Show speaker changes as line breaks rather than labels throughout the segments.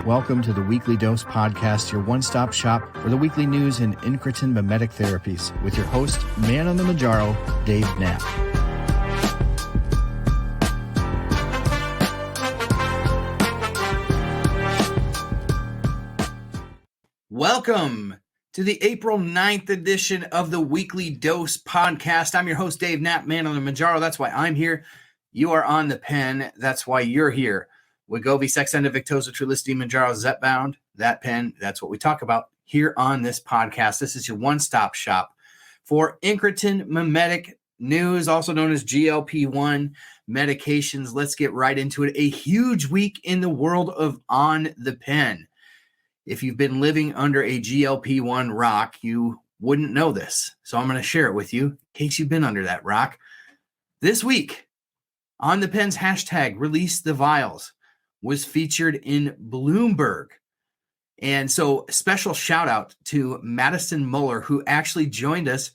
Welcome to the Weekly Dose Podcast, your one-stop shop for the weekly news in incretin mimetic therapies, with your host, ManOnMounjaro, Dave Knapp.
Welcome to the April 9th edition of the Weekly Dose Podcast. I'm your host, Dave Knapp, ManOnMounjaro. That's why I'm here. You are on the pen. That's why you're here. Wegovy, Saxenda, Victoza, Trulicity, Mounjaro, Zepbound, that pen. That's what we talk about here on this podcast. This is your one-stop shop for incretin mimetic news, also known as GLP-1 medications. Let's get right into it. A huge week in the world of OnThePen. If you've been living under a GLP-1 rock, you wouldn't know this. So I'm going to share it with you in case you've been under that rock. This week, OnThePen's hashtag release the vials was featured in Bloomberg. And so special shout out to Madison Muller, who actually joined us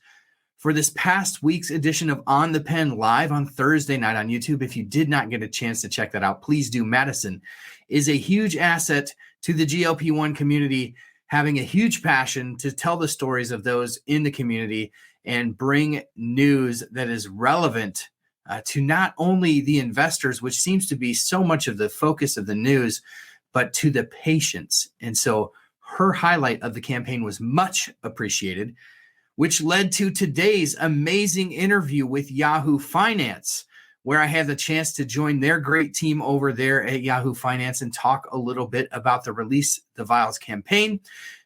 for this past week's edition of OnThePen live on Thursday night on YouTube. If you did not get a chance to check that out, please do. Madison is a huge asset to the GLP-1 community, having a huge passion to tell the stories of those in the community and bring news that is relevant to not only the investors, which seems to be so much of the focus of the news, but to the patients. And so her highlight of the campaign was much appreciated, which led to today's amazing interview with Yahoo Finance, where I had the chance to join their great team over there at Yahoo Finance and talk a little bit about the Release the Vials campaign,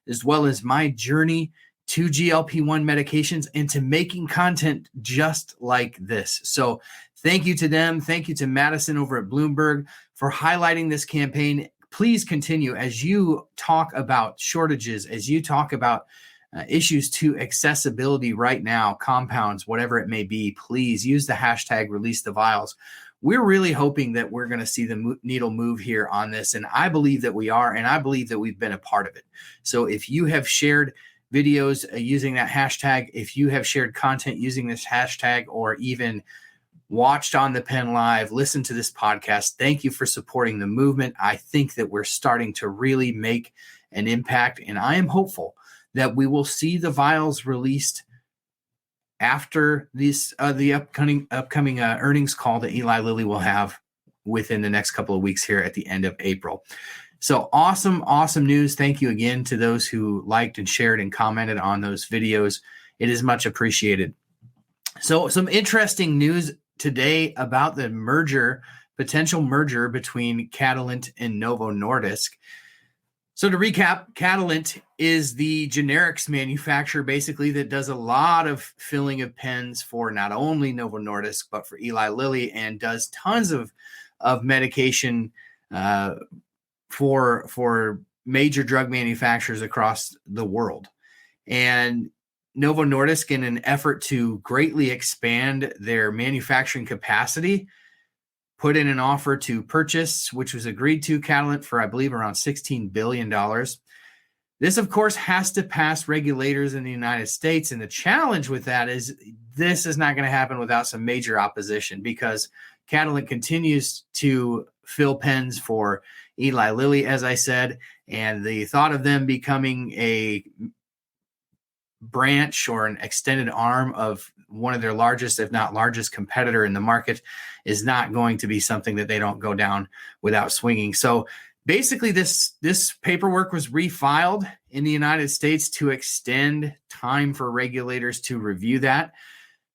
as well as my journey to GLP-1 medications and to making content just like this. So thank you to them. Thank you to Madison over at Bloomberg for highlighting this campaign. Please continue as you talk about shortages, as you talk about issues to accessibility right now, compounds, whatever it may be. Please use the hashtag release the vials. We're really hoping that we're going to see the needle move here on this. And I believe that we are, and I believe that we've been a part of it. So if you have shared videos using that hashtag, if you have shared content using this hashtag, or even watched OnThePen live, listen to this podcast, thank you for supporting the movement. I think that we're starting to really make an impact, and I am hopeful that we will see the vials released after this the upcoming earnings call that Lilly will have within the next couple of weeks here at the end of April. So awesome news. Thank you again to those who liked and shared and commented on those videos. It is much appreciated. So some interesting news today about the potential merger between Catalent and Novo Nordisk. So to recap, Catalent is the generics manufacturer basically that does a lot of filling of pens for not only Novo Nordisk, but for Eli Lilly, and does tons of medication for major drug manufacturers across the world. And Novo Nordisk, in an effort to greatly expand their manufacturing capacity, put in an offer to purchase, which was agreed to Catalent for, I believe, around $16 billion. This, of course, has to pass regulators in the United States. And the challenge with that is this is not going to happen without some major opposition, because Catalent continues to fill pens for Eli Lilly, as I said, and the thought of them becoming a branch or an extended arm of one of their largest, if not largest, competitor in the market is not going to be something that they don't go down without swinging. So basically this paperwork was refiled in the United States to extend time for regulators to review that.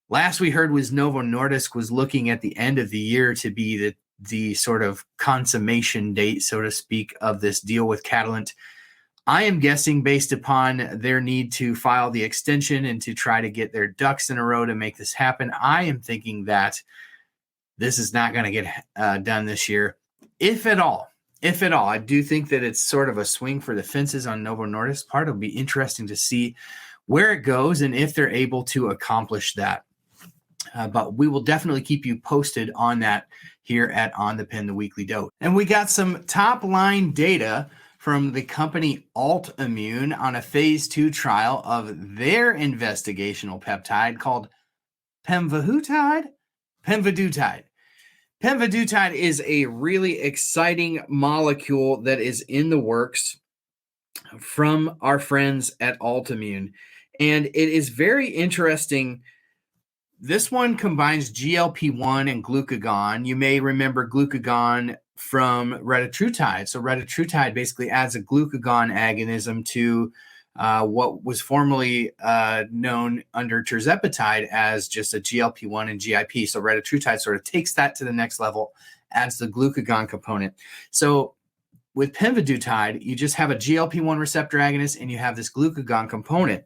Last we heard was Novo Nordisk was looking at the end of the year to be the sort of consummation date, so to speak, of this deal with Catalent. I am guessing, based upon their need to file the extension and to try to get their ducks in a row to make this happen, I am thinking that this is not going to get done this year, if at all. If at all. I do think that it's sort of a swing for the fences on Novo Nordisk's part. It'll be interesting to see where it goes and if they're able to accomplish that. But we will definitely keep you posted on that here at OnThePen, the Weekly Dose. And we got some top-line data from the company Altimmune on a phase 2 trial of their investigational peptide called pemvidutide. Pemvidutide is a really exciting molecule that is in the works from our friends at Altimmune. And it is very interesting. This one combines GLP-1 and glucagon. You may remember glucagon from retatrutide. So retatrutide basically adds a glucagon agonism to what was formerly known under tirzepatide as just a GLP-1 and GIP. So retatrutide sort of takes that to the next level, adds the glucagon component. So with pemvidutide, you just have a GLP-1 receptor agonist and you have this glucagon component.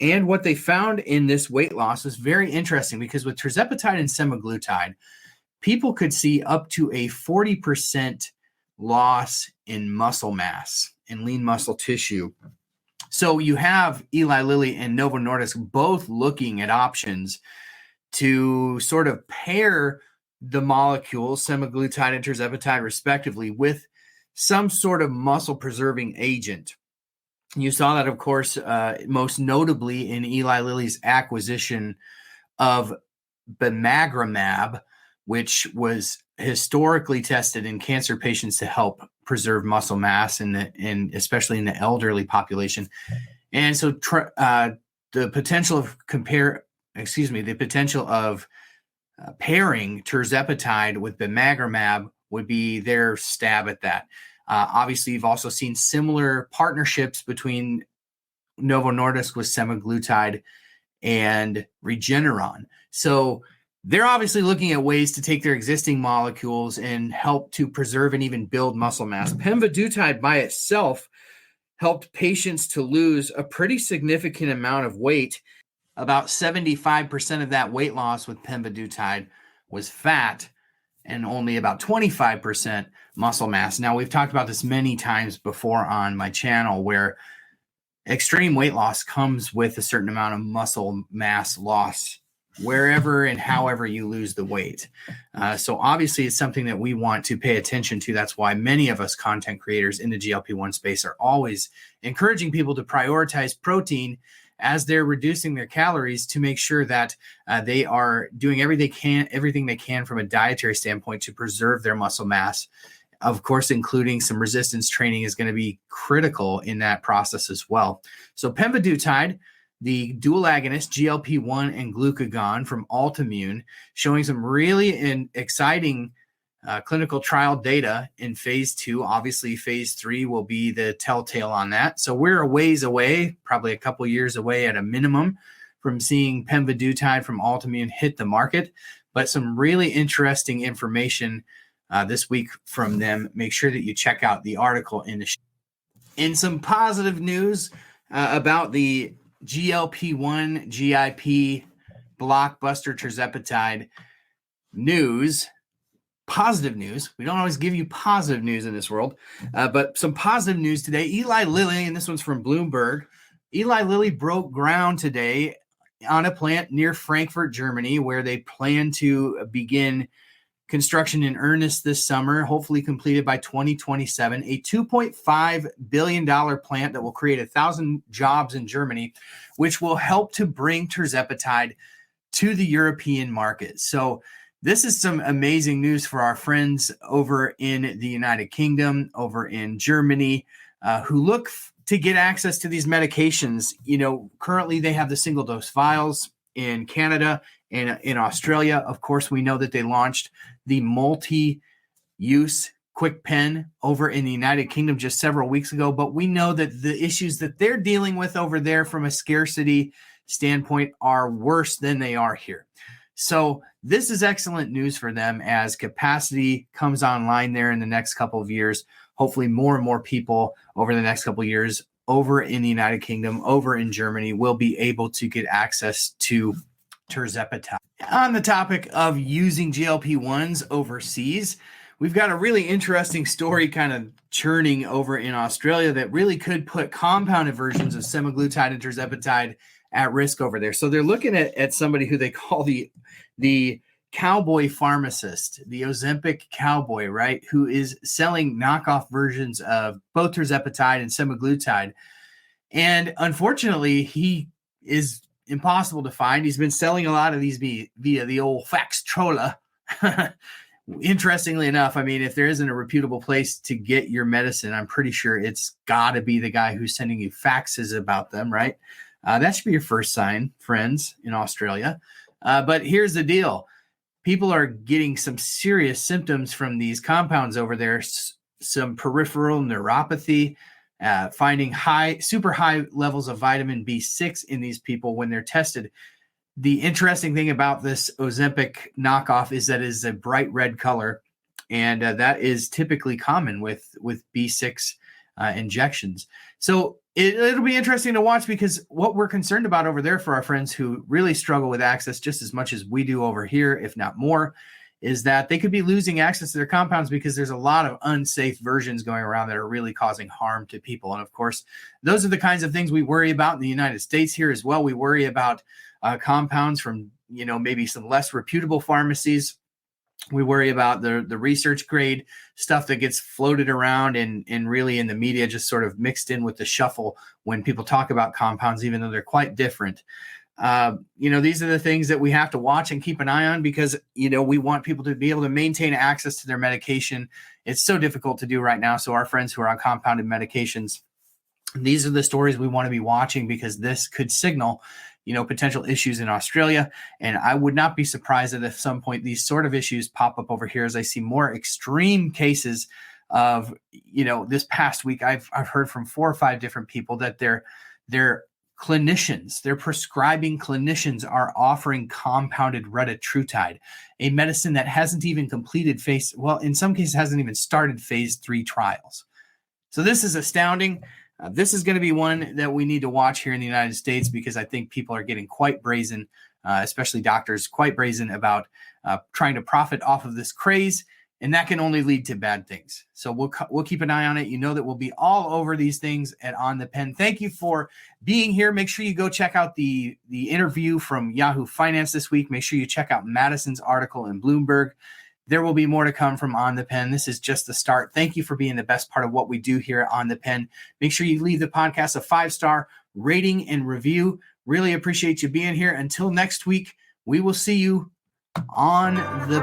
And what they found in this weight loss was very interesting because with tirzepatide and semaglutide, people could see up to a 40% loss in muscle mass and lean muscle tissue. So you have Eli Lilly and Novo Nordisk both looking at options to sort of pair the molecules, semaglutide and tirzepatide respectively, with some sort of muscle preserving agent. You saw that, of course, most notably in Eli Lilly's acquisition of bimagrumab, which was historically tested in cancer patients to help preserve muscle mass, especially in the elderly population. And so the potential of pairing tirzepatide with bimagrumab would be their stab at that. Obviously, you've also seen similar partnerships between Novo Nordisk with semaglutide and Regeneron. So they're obviously looking at ways to take their existing molecules and help to preserve and even build muscle mass. Pemvidutide by itself helped patients to lose a pretty significant amount of weight. About 75% of that weight loss with pemvidutide was fat, and only about 25% muscle mass. Now, we've talked about this many times before on my channel, where extreme weight loss comes with a certain amount of muscle mass loss wherever and however you lose the weight. So obviously it's something that we want to pay attention to. That's why many of us content creators in the GLP-1 space are always encouraging people to prioritize protein as they're reducing their calories, to make sure that they are doing everything they can from a dietary standpoint to preserve their muscle mass. Of course, including some resistance training is going to be critical in that process as well. So pemvidutide, the dual agonist GLP-1 and glucagon from Altimmune, showing some really exciting clinical trial data in phase 2. Obviously, phase 3 will be the telltale on that. So we're a ways away, probably a couple years away at a minimum, from seeing pemvidutide from Altimmune hit the market. But some really interesting information this week from them. Make sure that you check out the article in the show. In some positive news about the GLP-1 GIP blockbuster tirzepatide news. Positive news. We don't always give you positive news in this world, but some positive news today. Eli Lilly, and this one's from Bloomberg. Eli Lilly broke ground today on a plant near Frankfurt, Germany, where they plan to begin construction in earnest this summer, hopefully completed by 2027. A $2.5 billion plant that will create 1,000 jobs in Germany, which will help to bring tirzepatide to the European market. So this is some amazing news for our friends over in the United Kingdom, over in Germany, who look to get access to these medications. You know, currently they have the single dose vials in Canada and in Australia. Of course, we know that they launched the multi-use quick pen over in the United Kingdom just several weeks ago, but we know that the issues that they're dealing with over there from a scarcity standpoint are worse than they are here. So this is excellent news for them as capacity comes online there in the next couple of years. Hopefully more and more people over the next couple of years over in the United Kingdom, over in Germany, will be able to get access to tirzepatide. On the topic of using GLP-1s overseas, we've got a really interesting story kind of churning over in Australia that really could put compounded versions of semaglutide and tirzepatide at risk over there. So they're looking at somebody who they call the cowboy pharmacist, the Ozempic cowboy, right, who is selling knockoff versions of both tirzepatide and semaglutide. And unfortunately, he is impossible to find. He's been selling a lot of these via the old fax troller, Interestingly enough, I mean, if there isn't a reputable place to get your medicine, I'm pretty sure it's got to be the guy who's sending you faxes about them, right? That should be your first sign, friends in Australia. But here's the deal. People are getting some serious symptoms from these compounds over there, some peripheral neuropathy, finding super high levels of vitamin B6 in these people when they're tested. The interesting thing about this Ozempic knockoff is that it is a bright red color, and that is typically common with B6 injections. So it'll be interesting to watch, because what we're concerned about over there for our friends who really struggle with access just as much as we do over here, if not more, is that they could be losing access to their compounds because there's a lot of unsafe versions going around that are really causing harm to people. And of course, those are the kinds of things we worry about in the United States here as well. We worry about compounds from, maybe some less reputable pharmacies. We worry about the research grade stuff that gets floated around and really in the media, just sort of mixed in with the shuffle when people talk about compounds, even though they're quite different. These are the things that we have to watch and keep an eye on, because, we want people to be able to maintain access to their medication. It's so difficult to do right now. So our friends who are on compounded medications, these are the stories we want to be watching, because this could signal potential issues in Australia. And I would not be surprised that at some point these sort of issues pop up over here as I see more extreme cases of, this past week, I've heard from 4 or 5 different people that their clinicians, their prescribing clinicians are offering compounded retatrutide, a medicine that hasn't even completed in some cases hasn't even started phase 3 trials. So this is astounding. This is going to be one that we need to watch here in the United States, because I think people are getting quite brazen, especially doctors, quite brazen about trying to profit off of this craze, and that can only lead to bad things. So we'll keep an eye on it. That we'll be all over these things at On the Pen. Thank you for being here. Make sure you go check out the interview from Yahoo Finance this week. Make sure you check out Madison's article in Bloomberg. There will be more to come from On the Pen. This is just the start. Thank you for being the best part of what we do here On the Pen. Make sure you leave the podcast a 5-star rating and review. Really appreciate you being here. Until next week, we will see you on the